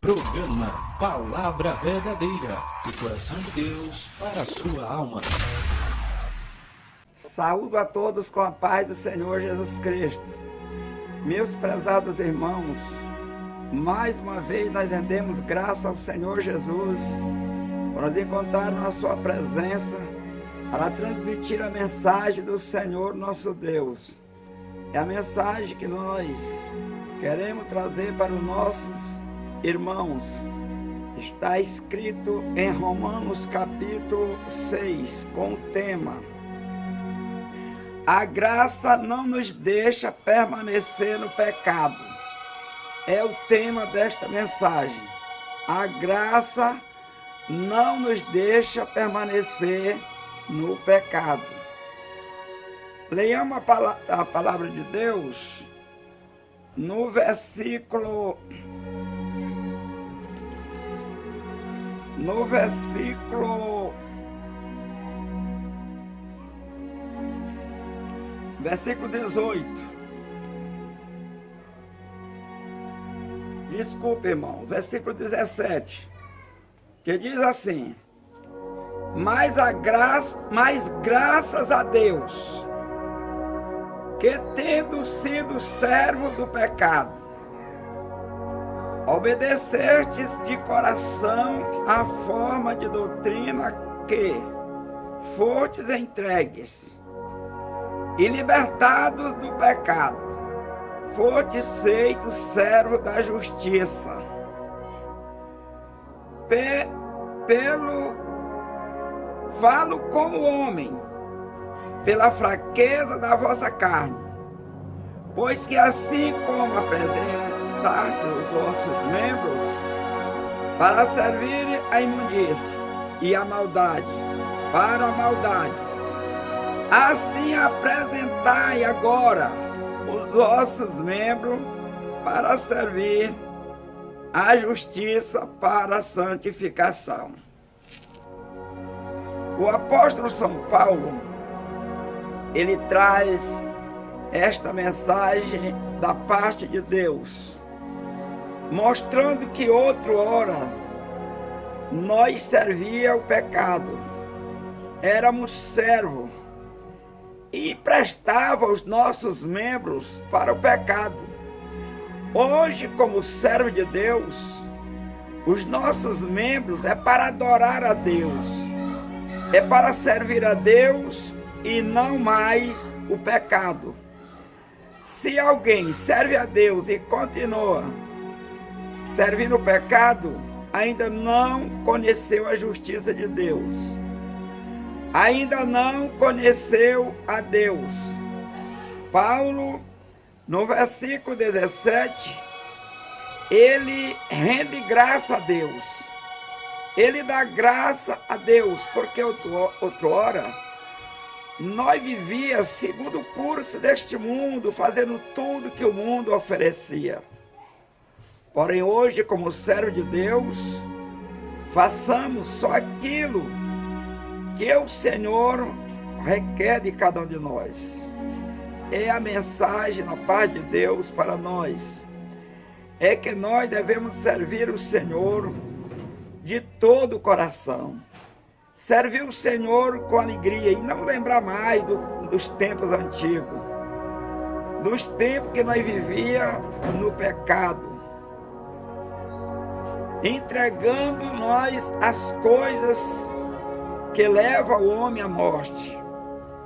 Programa Palavra Verdadeira, do coração de Deus para a sua alma. Saúdo a todos com a paz do Senhor Jesus Cristo. Meus prezados irmãos, mais uma vez nós rendemos graça ao Senhor Jesus por nos encontrar na sua presença para transmitir a mensagem do Senhor nosso Deus. É a mensagem que nós queremos trazer para os nossos irmãos. Está escrito em Romanos capítulo 6, com o tema: a graça não nos deixa permanecer no pecado. É o tema desta mensagem. A graça não nos deixa permanecer no pecado. Leiamos a palavra de Deus no versículo 18. Desculpe, irmão. Versículo 17. Que diz assim: Mas graças a Deus, que tendo sido servo do pecado, obedecestes de coração à forma de doutrina que fostes entregues, e libertados do pecado, fostes feitos servos da justiça. Falo como homem, pela fraqueza da vossa carne, pois que assim como apresentaste os vossos membros para servir a imundícia e a maldade para a maldade, assim apresentai agora os vossos membros para servir a justiça para a santificação. O apóstolo São Paulo, ele traz esta mensagem da parte de Deus, mostrando que outrora nós servia o pecado, éramos servos e emprestava os nossos membros para o pecado. Hoje, como servo de Deus, os nossos membros é para adorar a Deus, é para servir a Deus e não mais o pecado. Se alguém serve a Deus e continua servindo o pecado, ainda não conheceu a justiça de Deus, ainda não conheceu a Deus. Paulo, no versículo 17, ele rende graça a Deus. Ele dá graça a Deus, porque outrora nós vivíamos segundo o curso deste mundo, fazendo tudo que o mundo oferecia. Porém, hoje, como servo de Deus, façamos só aquilo que o Senhor requer de cada um de nós. É a mensagem da paz de Deus para nós. É que nós devemos servir o Senhor de todo o coração. Servir o Senhor com alegria e não lembrar mais dos tempos antigos, dos tempos que nós vivíamos no pecado, entregando nós as coisas que levam o homem à morte.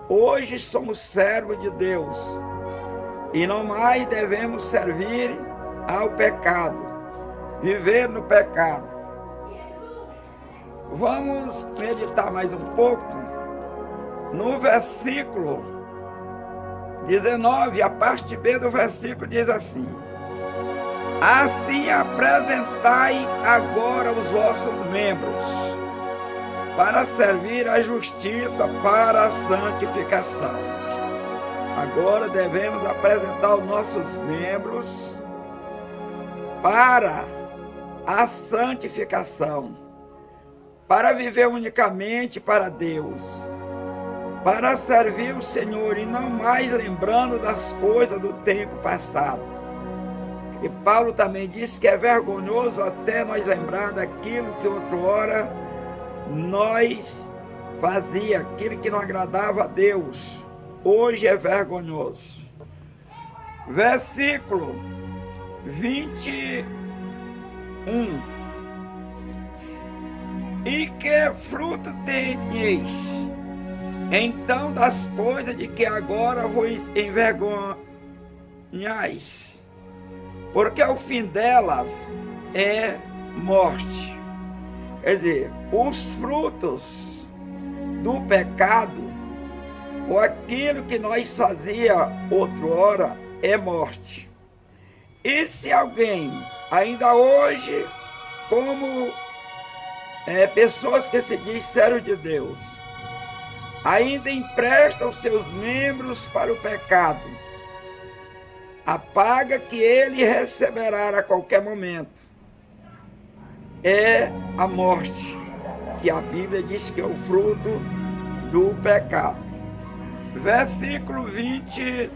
Hoje somos servos de Deus e não mais devemos servir ao pecado, viver no pecado. Vamos meditar mais um pouco no versículo 19, a parte B do versículo diz assim: assim apresentai agora os vossos membros para servir a justiça para a santificação. Agora devemos apresentar os nossos membros para a santificação, para viver unicamente para Deus, para servir o Senhor e não mais lembrando das coisas do tempo passado. E Paulo também disse que é vergonhoso até nós lembrar daquilo que outrora nós fazia, aquilo que não agradava a Deus. Hoje é vergonhoso. Versículo 21. E que fruto tenhais então das coisas de que agora vos envergonhais, porque o fim delas é morte. Quer dizer, os frutos do pecado, ou aquilo que nós fazia outrora, é morte. E se alguém, ainda hoje, como pessoas que se diz servo de Deus, ainda empresta os seus membros para o pecado, a paga que ele receberá a qualquer momento é a morte, que a Bíblia diz que é o fruto do pecado. Versículo 22.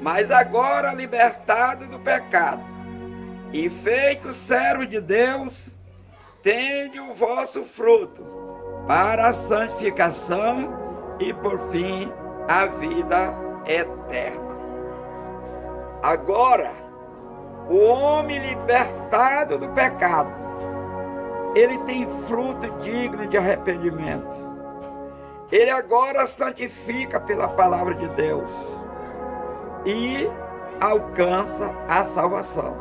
Mas agora, libertado do pecado e feito servo de Deus, tende o vosso fruto para a santificação e, por fim, a vida eterna. Agora, o homem libertado do pecado, ele tem fruto digno de arrependimento. Ele agora santifica pela palavra de Deus e alcança a salvação.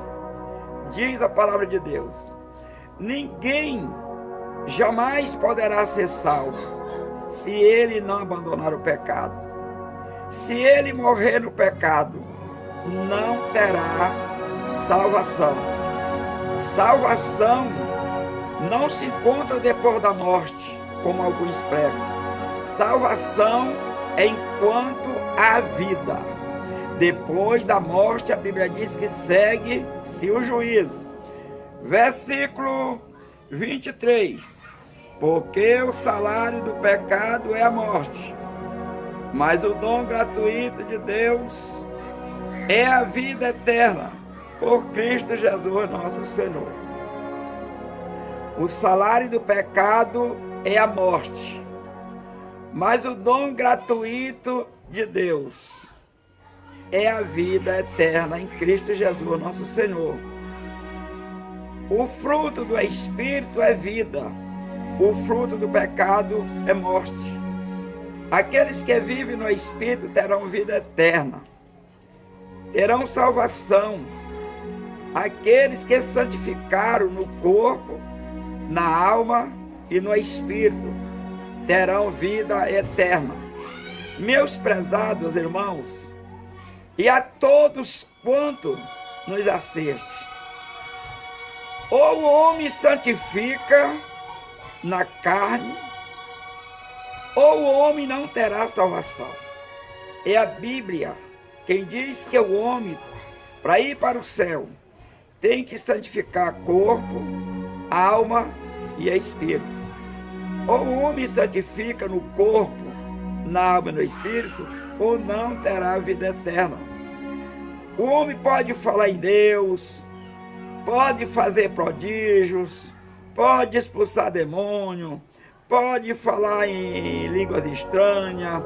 Diz a palavra de Deus: ninguém jamais poderá ser salvo se ele não abandonar o pecado. Se ele morrer no pecado, não terá salvação. Salvação não se encontra depois da morte, como alguns pregam. Salvação é enquanto há vida. Depois da morte, a Bíblia diz que segue-se o juízo. Versículo 23. Porque o salário do pecado é a morte, mas o dom gratuito de Deus é a vida eterna, por Cristo Jesus nosso Senhor. O salário do pecado é a morte, mas o dom gratuito de Deus é a vida eterna em Cristo Jesus nosso Senhor. O fruto do Espírito é vida, o fruto do pecado é morte. Aqueles que vivem no Espírito terão vida eterna, terão salvação. Aqueles que santificaram no corpo, na alma e no Espírito terão vida eterna. Meus prezados irmãos, e a todos quanto nos assiste, ou o homem santifica na carne, ou o homem não terá salvação. É a Bíblia quem diz que o homem, para ir para o céu, tem que santificar corpo, alma e espírito. Ou o homem santifica no corpo, na alma e no espírito, ou não terá vida eterna. O homem pode falar em Deus, pode fazer prodígios, pode expulsar demônio, pode falar em línguas estranhas,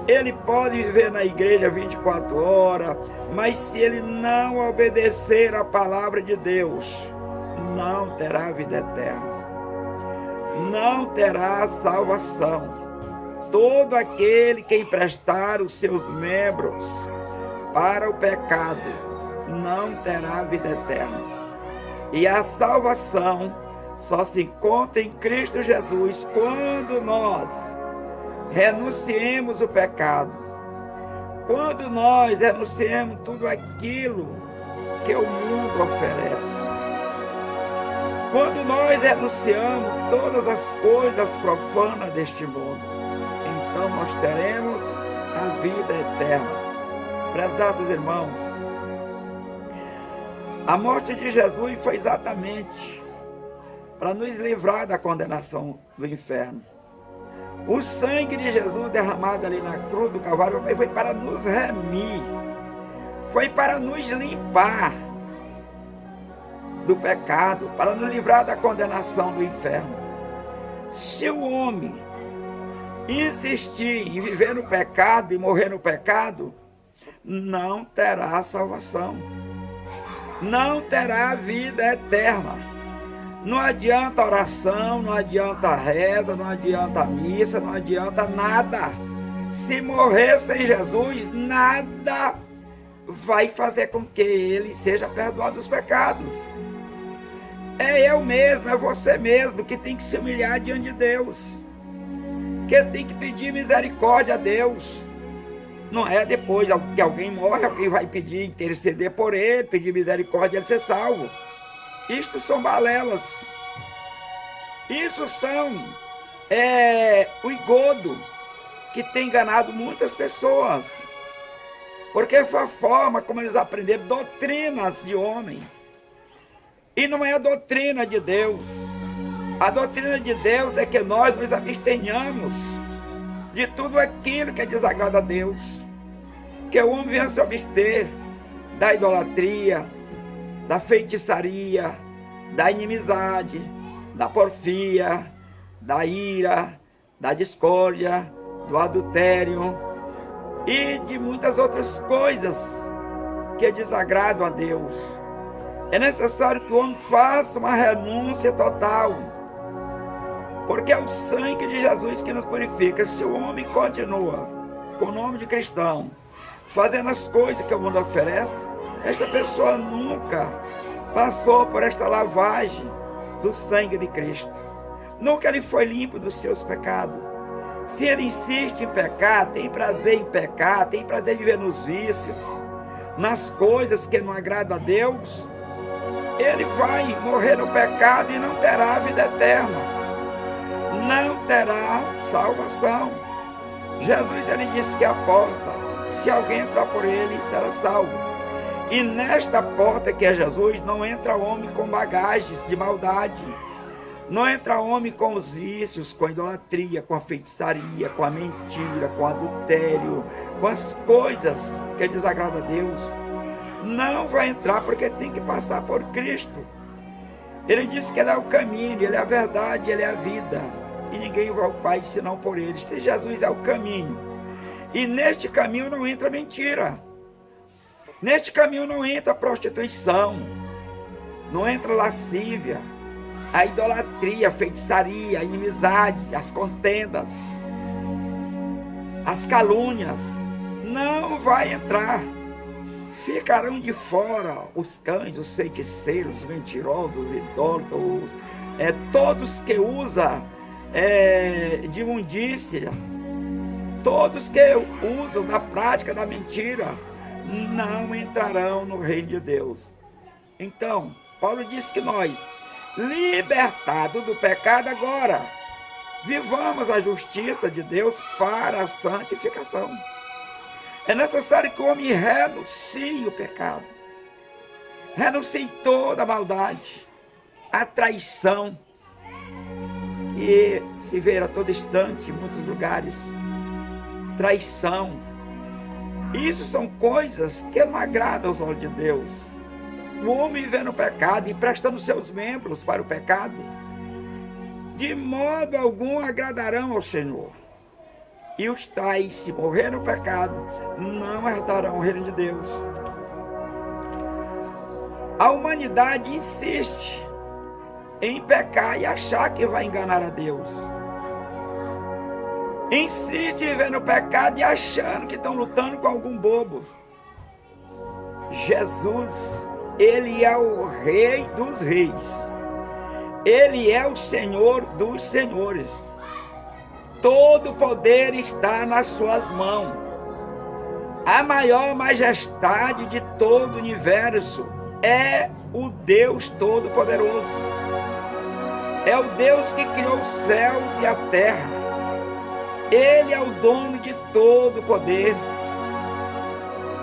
ele pode viver na igreja 24 horas, mas se ele não obedecer à palavra de Deus, não terá vida eterna, não terá salvação. Todo aquele que emprestar os seus membros para o pecado não terá vida eterna. E a salvação só se encontra em Cristo Jesus quando nós renunciemos o pecado, quando nós renunciemos tudo aquilo que o mundo oferece, quando nós renunciamos todas as coisas profanas deste mundo, então nós teremos a vida eterna. Prezados irmãos, a morte de Jesus foi exatamente para nos livrar da condenação do inferno. O sangue de Jesus derramado ali na cruz do Calvário foi para nos remir. foi para nos limpar do pecado, para nos livrar da condenação do inferno. Se o homem insistir em viver no pecado e morrer no pecado, não terá salvação, não terá vida eterna. Não adianta oração, não adianta reza, não adianta missa, não adianta nada. Se morrer sem Jesus, nada vai fazer com que ele seja perdoado dos pecados. É eu mesmo, é você mesmo que tem que se humilhar diante de Deus, que tem que pedir misericórdia a Deus. Não é depois que alguém morre, alguém vai pedir, interceder por ele, pedir misericórdia e ele ser salvo. Isto são balelas. Isso são o engodo que tem enganado muitas pessoas. Porque foi a forma como eles aprenderam doutrinas de homem. E não é a doutrina de Deus. A doutrina de Deus é que nós nos abstenhamos de tudo aquilo que desagrada a Deus. Que o homem venha se abster da idolatria, da feitiçaria, da inimizade, da porfia, da ira, da discórdia, do adultério e de muitas outras coisas que desagradam a Deus. É necessário que o homem faça uma renúncia total, porque é o sangue de Jesus que nos purifica. Se o homem continua com o nome de cristão, fazendo as coisas que o mundo oferece, esta pessoa nunca passou por esta lavagem do sangue de Cristo. Nunca ele foi limpo dos seus pecados. Se ele insiste em pecar, tem prazer em pecar, tem prazer em viver nos vícios, nas coisas que não agradam a Deus, ele vai morrer no pecado e não terá vida eterna. Não terá salvação. Jesus, ele disse que é a porta. Se alguém entrar por ele, será salvo. E nesta porta que é Jesus, não entra homem com bagagens de maldade. Não entra homem com os vícios, com a idolatria, com a feitiçaria, com a mentira, com o adultério, com as coisas que desagradam a Deus. Não vai entrar, porque tem que passar por Cristo. Ele disse que ele é o caminho, ele é a verdade, ele é a vida. E ninguém vai ao Pai senão por ele. Se Jesus é o caminho, e neste caminho não entra mentira. Neste caminho não entra prostituição, não entra lascívia, a idolatria, a feitiçaria, a inimizade, as contendas, as calúnias. Não vai entrar. Ficarão de fora os cães, os feiticeiros, os mentirosos, os idólatras, todos que usam de imundícia, todos que usam da prática da mentira, não entrarão no reino de Deus. Então, Paulo disse que nós, libertados do pecado agora, vivamos a justiça de Deus para a santificação. É necessário que o homem renuncie o pecado, renuncie toda a maldade, a traição, que se vê a todo instante em muitos lugares. Traição. Isso são coisas que não agradam aos olhos de Deus. O homem vivendo no pecado e prestando seus membros para o pecado, de modo algum agradarão ao Senhor. E os tais, se morrer no pecado, não herdarão o reino de Deus. A humanidade insiste em pecar e achar que vai enganar a Deus. Insiste em viver no pecado e achando que estão lutando com algum bobo. Jesus, ele é o Rei dos Reis. Ele é o Senhor dos Senhores. Todo poder está nas suas mãos. A maior majestade de todo o universo é o Deus Todo-Poderoso. É o Deus que criou os céus e a terra. Ele é o dono de todo o poder.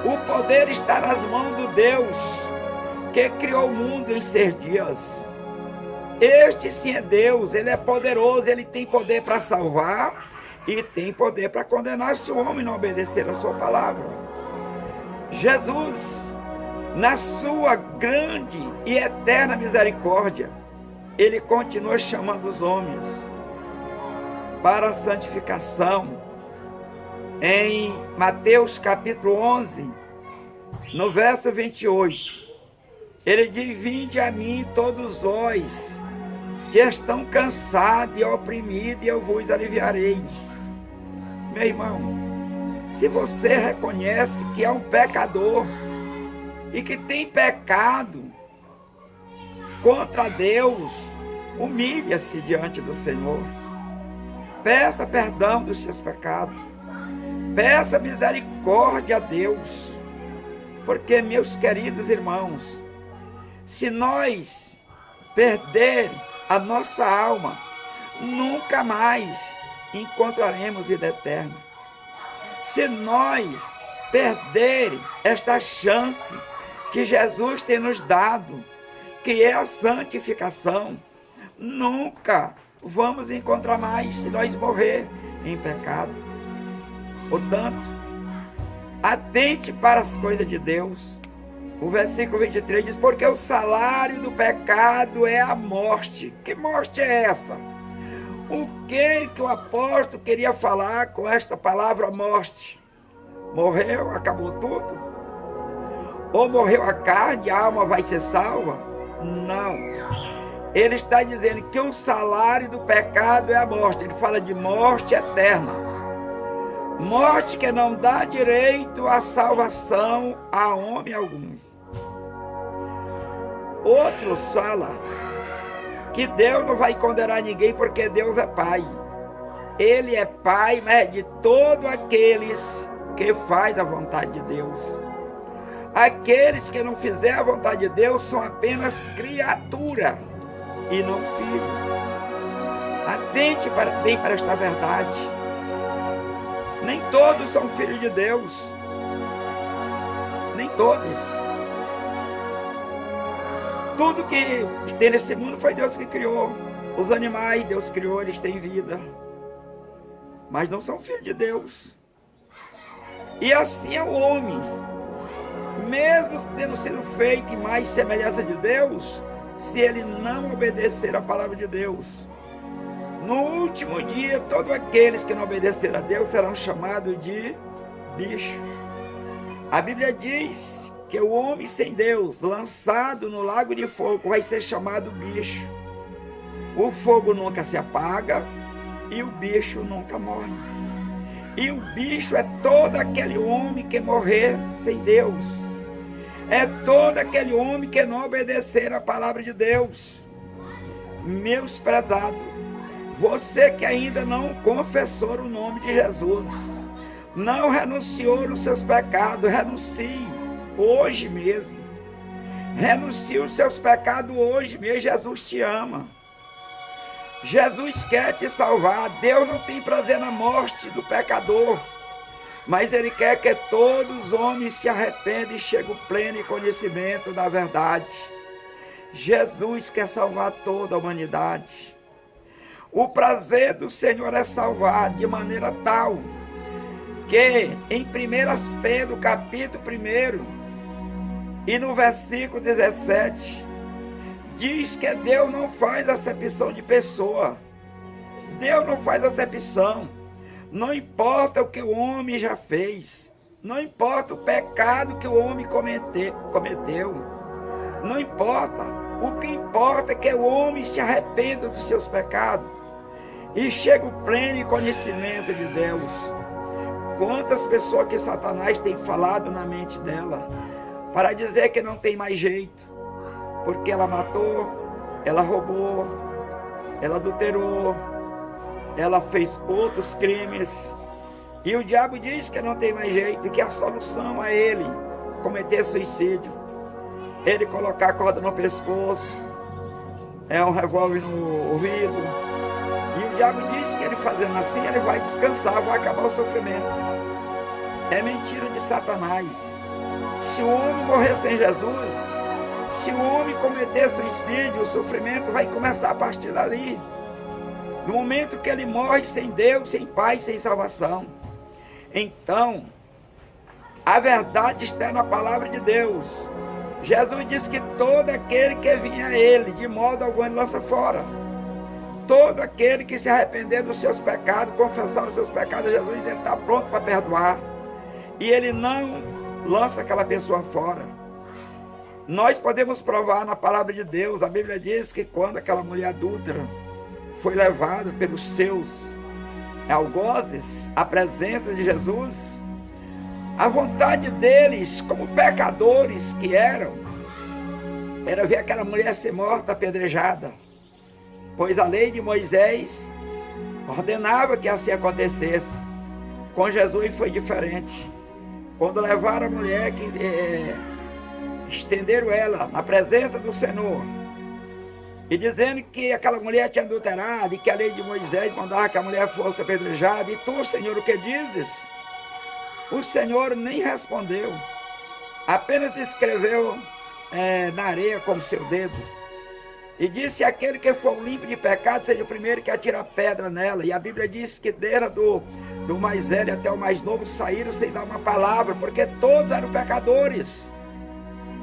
O poder está nas mãos do Deus que criou o mundo em 6 dias. Este sim é Deus, ele é poderoso, ele tem poder para salvar e tem poder para condenar se o homem não obedecer a sua palavra. Jesus, na sua grande e eterna misericórdia, Ele continua chamando os homens para a santificação. Em Mateus capítulo 11, no verso 28, Ele diz: vinde a mim todos vós que estão cansados e oprimidos, e eu vos aliviarei. Meu irmão, se você reconhece que é um pecador e que tem pecado contra Deus, humilha-se diante do Senhor. Peça perdão dos seus pecados. Peça misericórdia a Deus. Porque, meus queridos irmãos, se nós perder a nossa alma, nunca mais encontraremos vida eterna. Se nós perder esta chance que Jesus tem nos dado, que é a santificação, nunca vamos encontrar mais se nós morrer em pecado. Portanto, atente para as coisas de Deus. O versículo 23 diz: porque o salário do pecado é a morte. Que morte é essa? O que o apóstolo queria falar com esta palavra morte? Morreu, acabou tudo? Ou morreu a carne, a alma vai ser salva? Não. Ele está dizendo que o salário do pecado é a morte. Ele fala de morte eterna. Morte que não dá direito à salvação a homem algum. Outros falam que Deus não vai condenar ninguém porque Deus é Pai. Ele é Pai, mas é de todos aqueles que faz a vontade de Deus. Aqueles que não fizeram a vontade de Deus são apenas criatura e não filho. Atente bem para esta verdade. Nem todos são filhos de Deus. Nem todos. Tudo que tem nesse mundo foi Deus que criou. Os animais Deus criou, eles têm vida. Mas não são filhos de Deus. E assim é o homem. Mesmo tendo sido feito em mais semelhança de Deus, se ele não obedecer a palavra de Deus, no último dia, todos aqueles que não obedeceram a Deus serão chamados de bicho. A Bíblia diz que o homem sem Deus, lançado no lago de fogo, vai ser chamado bicho. O fogo nunca se apaga e o bicho nunca morre. E o bicho é todo aquele homem que morrer sem Deus. É todo aquele homem que não obedecer a palavra de Deus. Meus prezados, você que ainda não confessou o nome de Jesus, não renunciou os seus pecados, renuncie hoje mesmo. Renuncie os seus pecados hoje mesmo. Jesus te ama. Jesus quer te salvar. Deus não tem prazer na morte do pecador, mas Ele quer que todos os homens se arrependam e cheguem ao pleno conhecimento da verdade. Jesus quer salvar toda a humanidade. O prazer do Senhor é salvar de maneira tal que em 1 Pedro capítulo 1 e no versículo 17 diz que Deus não faz acepção de pessoa. Deus não faz acepção. Não importa o que o homem já fez. Não importa o pecado que o homem cometeu. Não importa. O que importa é que o homem se arrependa dos seus pecados e chegue ao pleno conhecimento de Deus. Quantas pessoas que Satanás tem falado na mente dela para dizer que não tem mais jeito, porque ela matou, ela roubou, ela adulterou, ela fez outros crimes, e o diabo diz que não tem mais jeito, que a solução é ele cometer suicídio, ele colocar a corda no pescoço, um revólver no ouvido, e o diabo diz que ele fazendo assim, ele vai descansar, vai acabar o sofrimento. É mentira de Satanás. Se o homem morrer sem Jesus, se o homem cometer suicídio, o sofrimento vai começar a partir dali. No momento que ele morre sem Deus, sem Pai, sem salvação. Então, A verdade está na palavra de Deus. Jesus disse que todo aquele que vinha a Ele, de modo algum Ele lança fora. Todo aquele que se arrepender dos seus pecados, confessar os seus pecados, Jesus Ele está pronto para perdoar. E Ele não lança aquela pessoa fora. Nós podemos provar na palavra de Deus. A Bíblia diz que quando aquela mulher adúltera foi levada pelos seus algozes à presença de Jesus, a vontade deles, como pecadores que eram, era ver aquela mulher ser morta, apedrejada, pois a lei de Moisés ordenava que assim acontecesse. Com Jesus foi diferente. Quando levaram a mulher, estenderam ela na presença do Senhor, e dizendo que aquela mulher tinha adulterado, e que a lei de Moisés mandava que a mulher fosse apedrejada, e tu, Senhor, o que dizes? O Senhor nem respondeu, apenas escreveu na areia com o seu dedo, e disse: aquele que for limpo de pecado, seja o primeiro que atira a pedra nela. E a Bíblia diz que desde do mais velho até o mais novo saíram sem dar uma palavra, porque todos eram pecadores,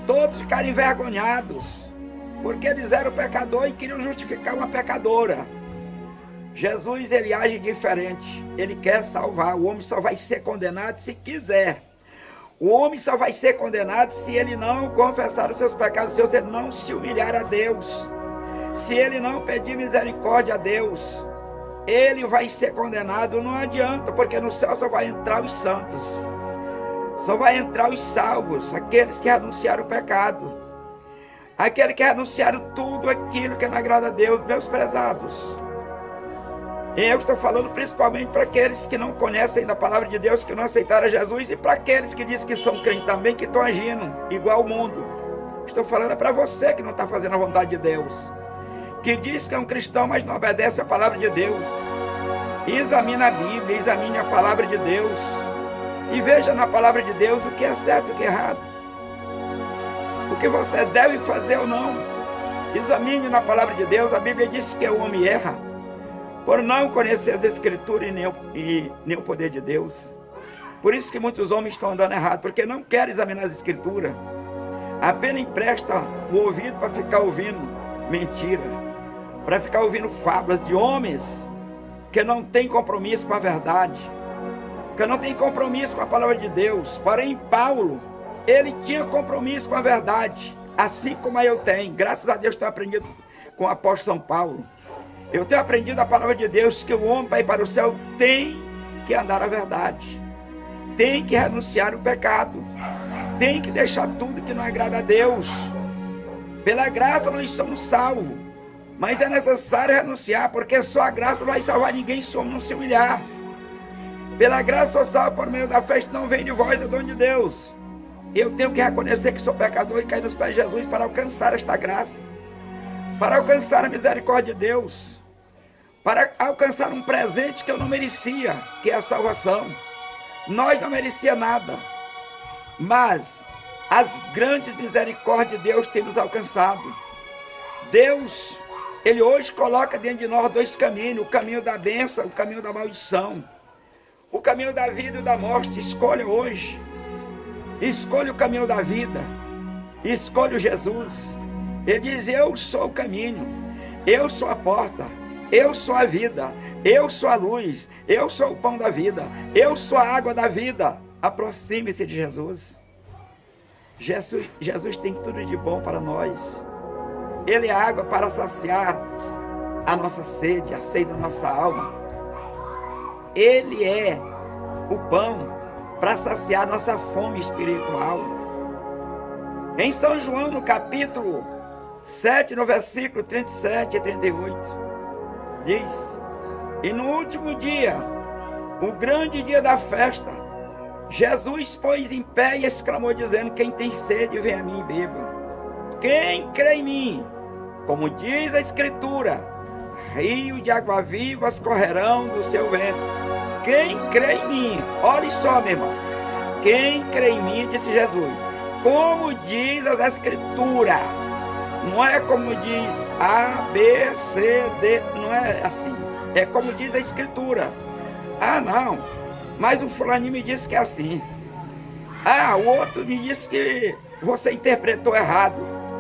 todos ficaram envergonhados, porque eles eram pecadores e queriam justificar uma pecadora. Jesus, ele age diferente. Ele quer salvar. O homem só vai ser condenado se quiser. O homem só vai ser condenado se ele não confessar os seus pecados, se ele não se humilhar a Deus, se ele não pedir misericórdia a Deus. Ele vai ser condenado. Não adianta, porque no céu só vai entrar os santos, só vai entrar os salvos, aqueles que renunciaram o pecado, aqueles que renunciaram tudo aquilo que não agrada a Deus. Meus prezados, eu estou falando principalmente para aqueles que não conhecem da palavra de Deus, que não aceitaram Jesus, e para aqueles que dizem que são crentes também, que estão agindo igual ao mundo. Estou falando para você que não está fazendo a vontade de Deus, que diz que é um cristão, mas não obedece a palavra de Deus. Examine a Bíblia, examine a palavra de Deus, e veja na palavra de Deus o que é certo e o que é errado, o que você deve fazer ou não. Examine na palavra de Deus. A Bíblia diz que o homem erra por não conhecer as Escrituras e nem o poder de Deus. Por isso que muitos homens estão andando errado, porque não querem examinar as Escrituras, apenas empresta o ouvido para ficar ouvindo mentira, para ficar ouvindo fábulas de homens que não têm compromisso com a verdade, que não têm compromisso com a palavra de Deus. Porém, Paulo, ele tinha compromisso com a verdade, assim como eu tenho. Graças a Deus, estou aprendendo com o apóstolo São Paulo. Eu tenho aprendido a palavra de Deus, que o homem, para ir para o céu, tem que andar a verdade, tem que renunciar o pecado, tem que deixar tudo que não agrada a Deus. Pela graça nós somos salvos, mas é necessário renunciar, porque só a graça não vai salvar ninguém se o homem não se humilhar. Pela graça sou salvo por meio da fé, isto não vem de vós, é dom de Deus. Eu tenho que reconhecer que sou pecador e cair nos pés de Jesus para alcançar esta graça, para alcançar a misericórdia de Deus, para alcançar um presente que eu não merecia, que é a salvação. Nós não merecíamos nada, mas as grandes misericórdias de Deus têm nos alcançado. Deus, ele hoje coloca dentro de nós dois caminhos: o caminho da bênção, o caminho da maldição, o caminho da vida e da morte. Escolha hoje, escolha o caminho da vida, escolha Jesus. Ele diz: eu sou o caminho, eu sou a porta, eu sou a vida, eu sou a luz, eu sou o pão da vida, eu sou a água da vida. Aproxime-se de Jesus. Jesus tem tudo de bom para nós. Ele é a água para saciar a nossa sede, a sede da nossa alma. Ele é o pão para saciar nossa fome espiritual. Em São João, no capítulo 7, no versículo 37 e 38, diz: e no último dia, o grande dia da festa, Jesus pôs em pé e exclamou, dizendo: quem tem sede, vem a mim e beba. Quem crê em mim, como diz a Escritura, rio de água viva correrão do seu ventre. Quem crê em mim, olhe só, meu irmão, quem crê em mim, disse Jesus, como diz as Escrituras. Não é como diz A, B, C, D, não é assim. É como diz a Escritura. Ah, não, mas o fulaninho me disse que é assim. Ah, o outro me disse que você interpretou errado.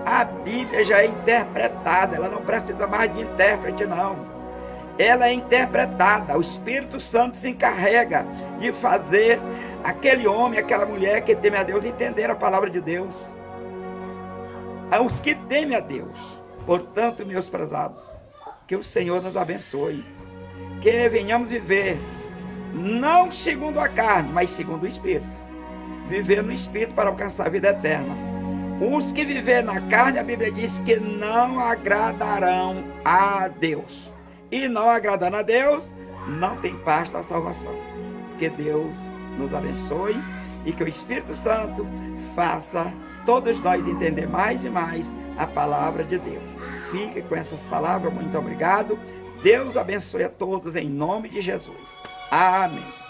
A Bíblia já é interpretada, ela não precisa mais de intérprete, não. Ela é interpretada, o Espírito Santo se encarrega de fazer aquele homem, aquela mulher que teme a Deus entender a palavra de Deus. Os que temem a Deus. Portanto, meus prezados, que o Senhor nos abençoe, que venhamos viver não segundo a carne, mas segundo o Espírito. Viver no Espírito para alcançar a vida eterna. Os que viverem na carne, a Bíblia diz que não agradarão a Deus. E não agradando a Deus, não tem parte da salvação. Que Deus nos abençoe e que o Espírito Santo faça todos nós entender mais e mais a palavra de Deus. Fique com essas palavras, muito obrigado. Deus abençoe a todos em nome de Jesus. Amém.